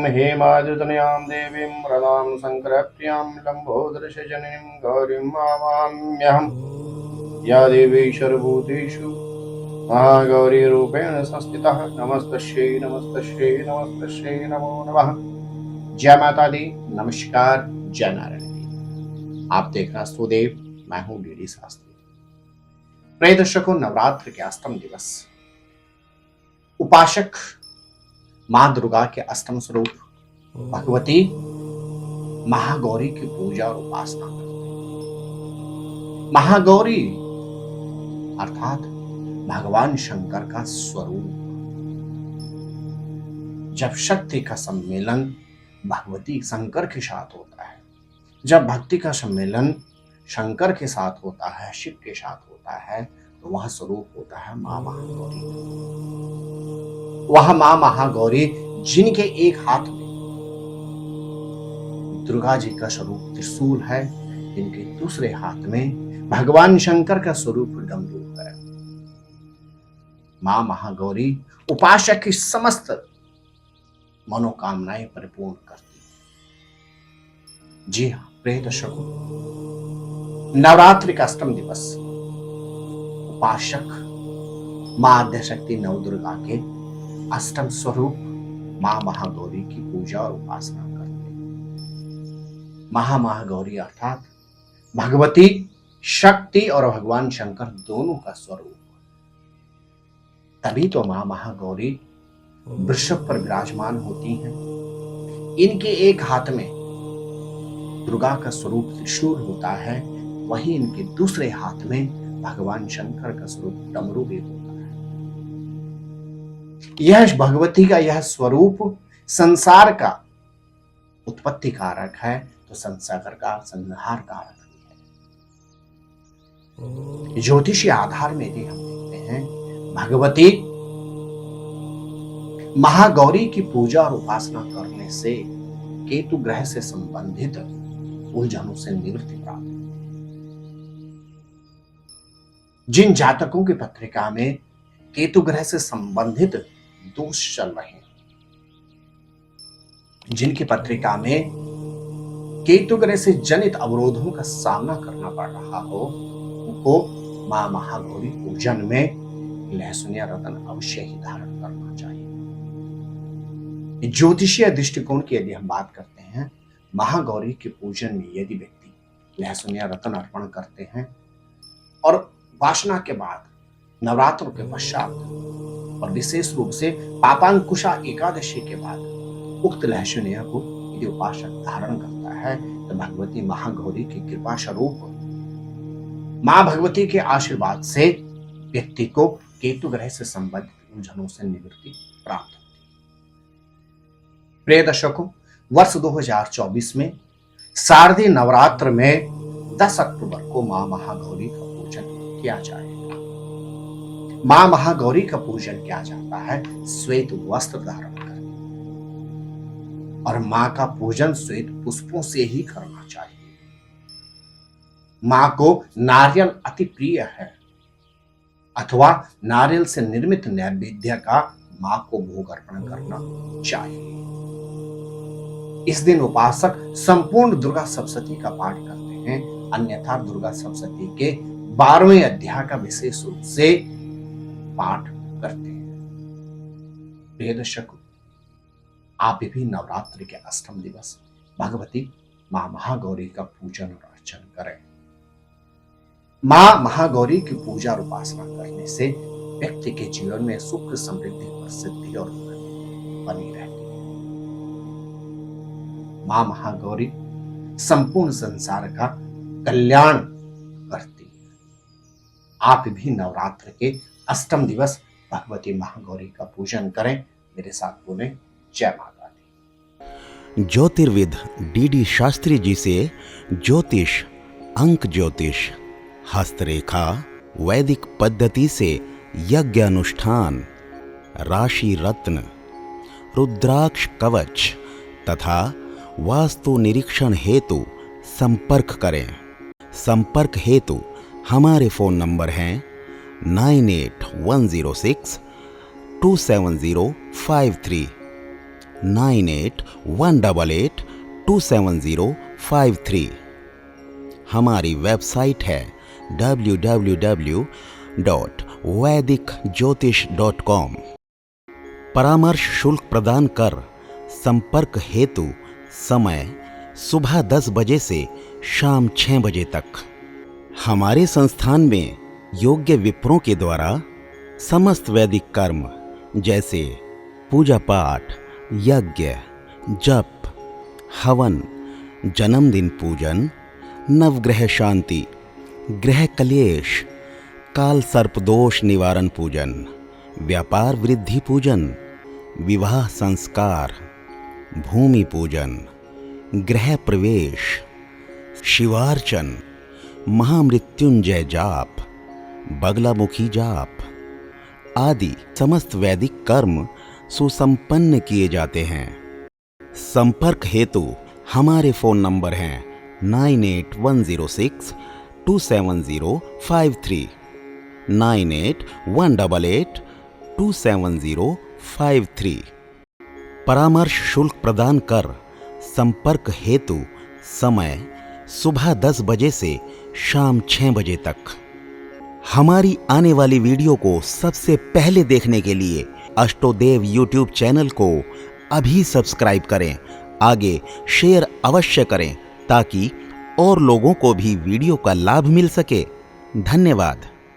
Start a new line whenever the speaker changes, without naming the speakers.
हेमाद्युतनयां देवीं वरदां शङ्करप्रियां लम्बोदरशजनीं गौरीं नमाम्यहम्। या देवी सर्वभूतेषु महागौरीरूपेण संस्थितः नमस्तस्यै नमस्तस्यै नमस्तस्यै नमो नमः। जय माता दी, नमस्कार, जय नारायण दी। आप देख रहे हैं सुदेव, मैं हूं डीडी शास्त्री। प्रिय दर्शकों, नवरात्र के अष्टम दिवस उपासक मां दुर्गा के अष्टम स्वरूप भगवती महागौरी की पूजा और उपासना करते हैं। महागौरी अर्थात भगवान शंकर का स्वरूप। जब शक्ति का सम्मेलन भगवती शंकर के साथ होता है, जब भक्ति का सम्मेलन शंकर के साथ होता है, शिव के साथ होता है, तो वह स्वरूप होता है मां महागौरी। वह मां महागौरी जिनके एक हाथ में दुर्गा जी का स्वरूप त्रिशूल है, जिनके दूसरे हाथ में भगवान शंकर का स्वरूप डमरू है। मां महागौरी उपासक की समस्त मनोकामनाएं परिपूर्ण करती। जी हाँ प्रिय दर्शकों, नवरात्रि का अष्टम दिवस उपासक मां आद्यशक्ति नवदुर्गा के अष्टम स्वरूप मां महागौरी की पूजा और उपासना करते हैं। महागौरी अर्थात भगवती शक्ति और भगवान शंकर दोनों का स्वरूप। तभी तो मां महागौरी वृषभ पर विराजमान होती हैं। इनके एक हाथ में दुर्गा का स्वरूप त्रिशूल होता है, वहीं इनके दूसरे हाथ में भगवान शंकर का स्वरूप डमरू भी होता है। यह भगवती का यह स्वरूप संसार का उत्पत्ति कारक है, तो संसार का संहार कारक भी है। ज्योतिषी आधार में यदि हम देखते हैं, भगवती महागौरी की पूजा और उपासना करने से केतु ग्रह से संबंधित उलझनों से निवृत्ति प्राप्त होती है। जिन जातकों की पत्रिका में केतु ग्रह से संबंधित दोष चल रहे हैं, जिनकी पत्रिका में केतु ग्रह से जनित अवरोधों का सामना करना पड़ रहा हो, उनको मां महागौरी पूजन में लहसुन या रतन अवश्य ही धारण करना चाहिए। ज्योतिषीय दृष्टिकोण की यदि हम बात करते हैं, महागौरी के पूजन में यदि व्यक्ति लहसुन या रतन अर्पण करते हैं और उपासना के बाद नवरात्रों के पश्चात और विशेष रूप से पापांकुशा एकादशी के बाद उक्त लहसुन को यदि उपासक धारण करता है, तो भगवती महागौरी की कृपा स्वरूप मां भगवती के आशीर्वाद से व्यक्ति को केतु ग्रह से संबंधित उलझनों से निवृत्ति प्राप्त होती है। प्रिय दर्शकों, वर्ष 2024 में शारदीय नवरात्र में 10 अक्टूबर को मां महागौरी का पूजन किया जाएगा। मां महागौरी का पूजन किया जाता है श्वेत वस्त्र धारण कर, और मां का पूजन श्वेत पुष्पों से ही करना चाहिए। मां को नारियल अति प्रिय है, अथवा नारियल से निर्मित नैवेद्य का मां को भोग अर्पण करना चाहिए। इस दिन उपासक संपूर्ण दुर्गा सप्तशती का पाठ करते हैं, अन्यथा दुर्गा सप्तशती के 12वें अध्याय का विशेष रूप से पाठ करते हैं। प्रिय दर्शकों, आप भी नवरात्रि के अष्टम दिवस भगवती मां महागौरी का पूजन और अर्चन करें। मां महागौरी की पूजा और उपासना करने से व्यक्ति के जीवन में सुख, समृद्धि, प्रसिद्धि और बनी रहती है। मां महागौरी संपूर्ण संसार का कल्याण करती है। आप भी नवरात्र के अष्टम दिवस भगवती महागौरी का पूजन करें। मेरे साथ बोले जय माता दी।
ज्योतिर्विद डीडी शास्त्री जी से ज्योतिष, अंक ज्योतिष, हस्तरेखा, वैदिक पद्धति से यज्ञ अनुष्ठान, राशि रत्न, रुद्राक्ष कवच तथा वास्तु निरीक्षण हेतु संपर्क करें। संपर्क हेतु हमारे फ़ोन नंबर हैं 9810627053, 9818827053। हमारी वेबसाइट है www.vedicjyotish.com। परामर्श शुल्क प्रदान कर संपर्क हेतु समय सुबह 10 बजे से शाम 6 बजे तक। हमारे संस्थान में योग्य विप्रों के द्वारा समस्त वैदिक कर्म जैसे पूजा पाठ, यज्ञ, जप, हवन, जन्मदिन पूजन, नवग्रह शांति, ग्रह कलेश, काल सर्प दोष निवारण पूजन, व्यापार वृद्धि पूजन, विवाह संस्कार, भूमि पूजन, गृह प्रवेश, शिवार्चन, महामृत्युंजय जाप, बगलामुखी जाप आदि समस्त वैदिक कर्म सुसंपन्न किए जाते हैं। संपर्क हेतु हमारे फोन नंबर हैं 9810627053, 9818827053। परामर्श शुल्क प्रदान कर संपर्क हेतु समय सुबह 10 बजे से शाम 6 बजे तक। हमारी आने वाली वीडियो को सबसे पहले देखने के लिए अष्टोदेव यूट्यूब चैनल को अभी सब्सक्राइब करें। आगे शेयर अवश्य करें ताकि और लोगों को भी वीडियो का लाभ मिल सके। धन्यवाद।